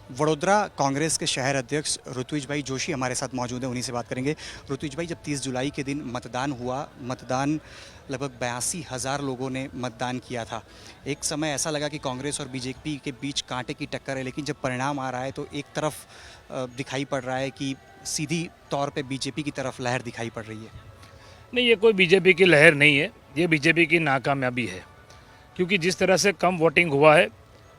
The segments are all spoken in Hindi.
वडोदरा कांग्रेस के शहर अध्यक्ष ऋत्विज भाई जोशी हमारे साथ मौजूद हैं, उन्हीं से बात करेंगे। ऋत्विज भाई, जब 30 जुलाई के दिन मतदान हुआ, मतदान लगभग 82,000 लोगों ने मतदान किया था। एक समय ऐसा लगा कि कांग्रेस और बीजेपी के बीच कांटे की टक्कर है, लेकिन जब परिणाम आ रहा है तो एक तरफ दिखाई पड़ रहा है कि सीधी तौर पे बीजेपी की तरफ लहर दिखाई पड़ रही है। नहीं, ये कोई बीजेपी की लहर नहीं है, ये बीजेपी की नाकामयाबी है। क्योंकि जिस तरह से कम वोटिंग हुआ है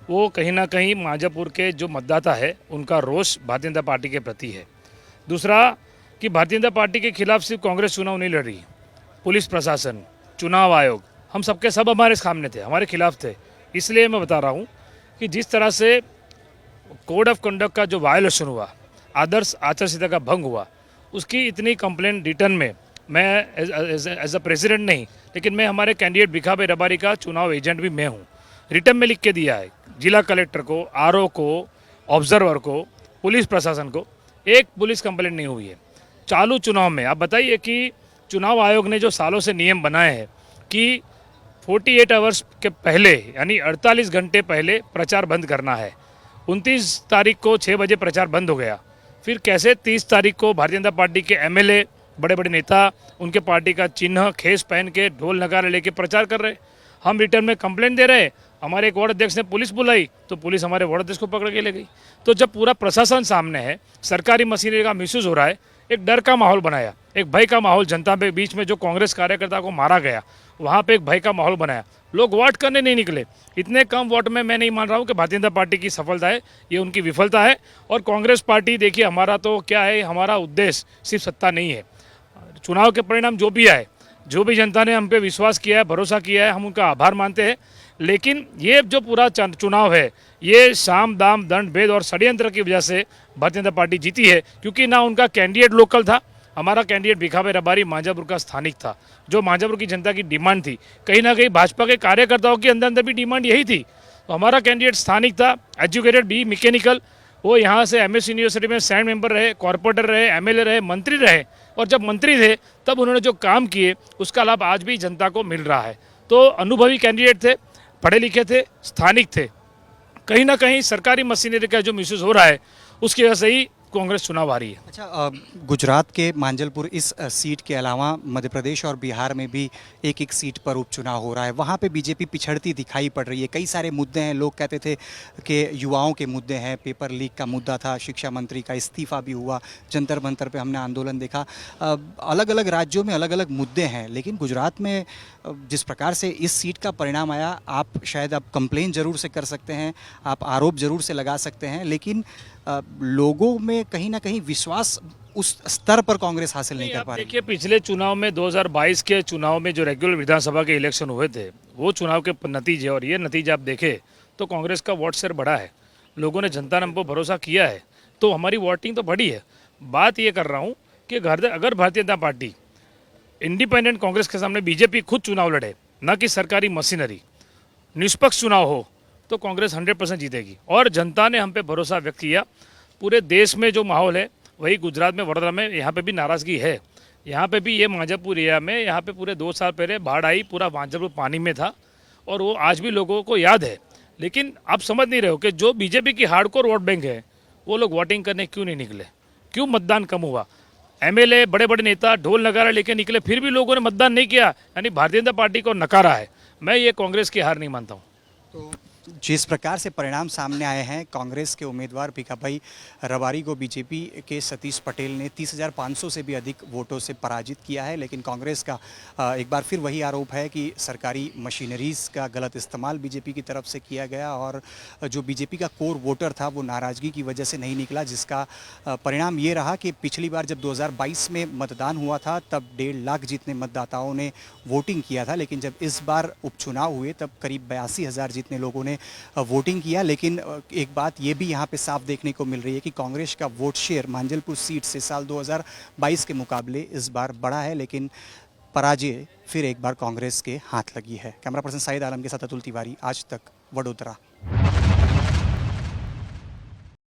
वो कहीं ना कहीं मांझापुर के जो मतदाता है उनका रोष भारतीय जनता पार्टी के प्रति है। दूसरा कि भारतीय जनता पार्टी के खिलाफ सिर्फ कांग्रेस चुनाव नहीं लड़ रही, पुलिस प्रशासन, चुनाव आयोग, हम सबके सब हमारे सामने थे, हमारे खिलाफ थे। इसलिए मैं बता रहा हूँ कि जिस तरह से कोड ऑफ कंडक्ट का जो वायोलेशन हुआ, आदर्श आचार संहिता का भंग हुआ, उसकी इतनी कंप्लेंट रिटर्न में मैं एज अ प्रेसिडेंट नहीं, लेकिन मैं हमारे कैंडिडेट भिखाभाई रबारी का चुनाव एजेंट भी मैं हूँ, रिटर्न में लिख के दिया है जिला कलेक्टर को, आरओ को, ऑब्जर्वर को, पुलिस प्रशासन को। एक पुलिस कंप्लेंट नहीं हुई है चालू चुनाव में। आप बताइए कि चुनाव आयोग ने जो सालों से नियम बनाए हैं कि 48 आवर्स के पहले यानी 48 घंटे पहले प्रचार बंद करना है। 29 तारीख को 6 बजे प्रचार बंद हो गया। फिर कैसे 30 तारीख को भारतीय जनता पार्टी के एमएलए, बड़े बड़े नेता, उनके पार्टी का चिन्ह खेस पहन के ढोल नगारे लेके प्रचार कर रहे। हम रिटर्न में कंप्लेंट दे रहे, हमारे एक वार्ड अध्यक्ष ने पुलिस बुलाई तो पुलिस हमारे वार्ड अध्यक्ष को पकड़ के ले गई। तो जब पूरा प्रशासन सामने है, सरकारी मशीनरी का मिसयूज हो रहा है, एक डर का माहौल बनाया, एक भय का माहौल जनता के बीच में, जो कांग्रेस कार्यकर्ता को मारा गया वहाँ पे एक भय का माहौल बनाया, लोग वोट करने नहीं निकले। इतने कम वोट में मैं नहीं मान रहा हूँ कि भारतीय जनता पार्टी की सफलता है, ये उनकी विफलता है। और कांग्रेस पार्टी, देखिए हमारा तो क्या है, हमारा उद्देश्य सिर्फ सत्ता नहीं है। चुनाव के परिणाम जो भी आए, जो भी जनता ने हम पे विश्वास किया है, भरोसा किया है, हम उनका आभार मानते हैं। लेकिन ये जो पूरा चुनाव है, ये साम दाम दंड भेद और षड्यंत्र की वजह से भारतीय जनता पार्टी जीती है। क्योंकि ना उनका कैंडिडेट लोकल था, हमारा कैंडिडेट भिखाभाई रबारी मांझापुर का स्थानिक था, जो मांझापुर की जनता की डिमांड थी। कहीं ना कहीं भाजपा के कार्यकर्ताओं के अंदर अंदर भी डिमांड यही थी। तो हमारा कैंडिडेट स्थानिक था, एजुकेटेड, बी मैकेनिकल, वो यहाँ से एमएस यूनिवर्सिटी में सैंड मेंबर रहे, कॉर्पोरेटर रहे, एमएलए रहे, मंत्री रहे। और जब मंत्री थे तब उन्होंने जो काम किए उसका लाभ आज भी जनता को मिल रहा है। तो अनुभवी कैंडिडेट थे, पढ़े लिखे थे, स्थानिक थे। कहीं ना कहीं सरकारी मशीनरी का जो मिसयूज हो रहा है उसकी वजह से ही कांग्रेस चुनाव आ रही है। अच्छा, गुजरात के मांजलपुर इस सीट के अलावा मध्य प्रदेश और बिहार में भी एक एक सीट पर उपचुनाव हो रहा है। वहाँ पे बीजेपी पिछड़ती दिखाई पड़ रही है। कई सारे मुद्दे हैं, लोग कहते थे कि युवाओं के मुद्दे हैं, पेपर लीक का मुद्दा था, शिक्षा मंत्री का इस्तीफा भी हुआ, जंतर मंतर पे हमने आंदोलन देखा। अलग अलग राज्यों में अलग अलग मुद्दे हैं, लेकिन गुजरात में जिस प्रकार से इस सीट का परिणाम आया, आप शायद आप कंप्लेन ज़रूर से कर सकते हैं, आप आरोप ज़रूर से लगा सकते हैं, लेकिन लोगों में कहीं ना कहीं विश्वास उस स्तर पर कांग्रेस हासिल नहीं कर पा रही। देखिए, पिछले चुनाव में 2022 के चुनाव में जो रेगुलर विधानसभा के इलेक्शन हुए थे, वो चुनाव के नतीजे और ये नतीजे आप देखें तो कांग्रेस का वोट शेयर बढ़ा है, लोगों ने, जनता ने हम पर भरोसा किया है, तो हमारी वोटिंग तो बढ़ी है। बात ये कर रहा हूँ कि अगर भारतीय जनता पार्टी इंडिपेंडेंट कांग्रेस के सामने बीजेपी खुद चुनाव लड़े, न कि सरकारी मशीनरी, निष्पक्ष चुनाव हो, तो कांग्रेस 100% जीतेगी। और जनता ने हम पे भरोसा व्यक्त किया। पूरे देश में जो माहौल है वही गुजरात में, वडोदरा में, यहाँ पे भी नाराज़गी है। यहाँ पे भी ये मांझापुर एरिया में, यहाँ पे पूरे 2 साल पहले बाढ़ आई, पूरा मांझापुर पानी में था और वो आज भी लोगों को याद है। लेकिन आप समझ नहीं रहे हो कि जो बीजेपी की हार्डकोर वोट बैंक है वो लोग वोटिंग करने क्यों नहीं निकले, क्यों मतदान कम हुआ। एमएलए, बड़े बड़े नेता ढोल नगारा लेके निकले, फिर भी लोगों ने मतदान नहीं किया, यानी भारतीय जनता पार्टी को नकारा है। मैं ये कांग्रेस की हार नहीं मानता हूँ। तो जिस प्रकार से परिणाम सामने आए हैं, कांग्रेस के उम्मीदवार भिखाभाई रबारी को बीजेपी के सतीश पटेल ने 30,500 से भी अधिक वोटों से पराजित किया है। लेकिन कांग्रेस का एक बार फिर वही आरोप है कि सरकारी मशीनरीज़ का गलत इस्तेमाल बीजेपी की तरफ से किया गया और जो बीजेपी का कोर वोटर था वो नाराज़गी की वजह से नहीं निकला, जिसका परिणाम ये रहा कि पिछली बार जब 2022 में मतदान हुआ था तब 1.5 लाख जितने मतदाताओं ने वोटिंग किया था, लेकिन जब इस बार उपचुनाव हुए तब करीब 82,000 जितने लोगों ने वोटिंग किया। लेकिन एक बात ये भी यहाँ पे साफ देखने को मिल रही है कि कांग्रेस का वोट शेयर मांजलपुर सीट से साल 2022 के मुकाबले इस बार बढ़ा है, लेकिन पराजय फिर एक बार कांग्रेस के हाथ लगी है। कैमरा पर्सन साहिद आलम के साथ अतुल तिवारी, आज तक, वडोदरा।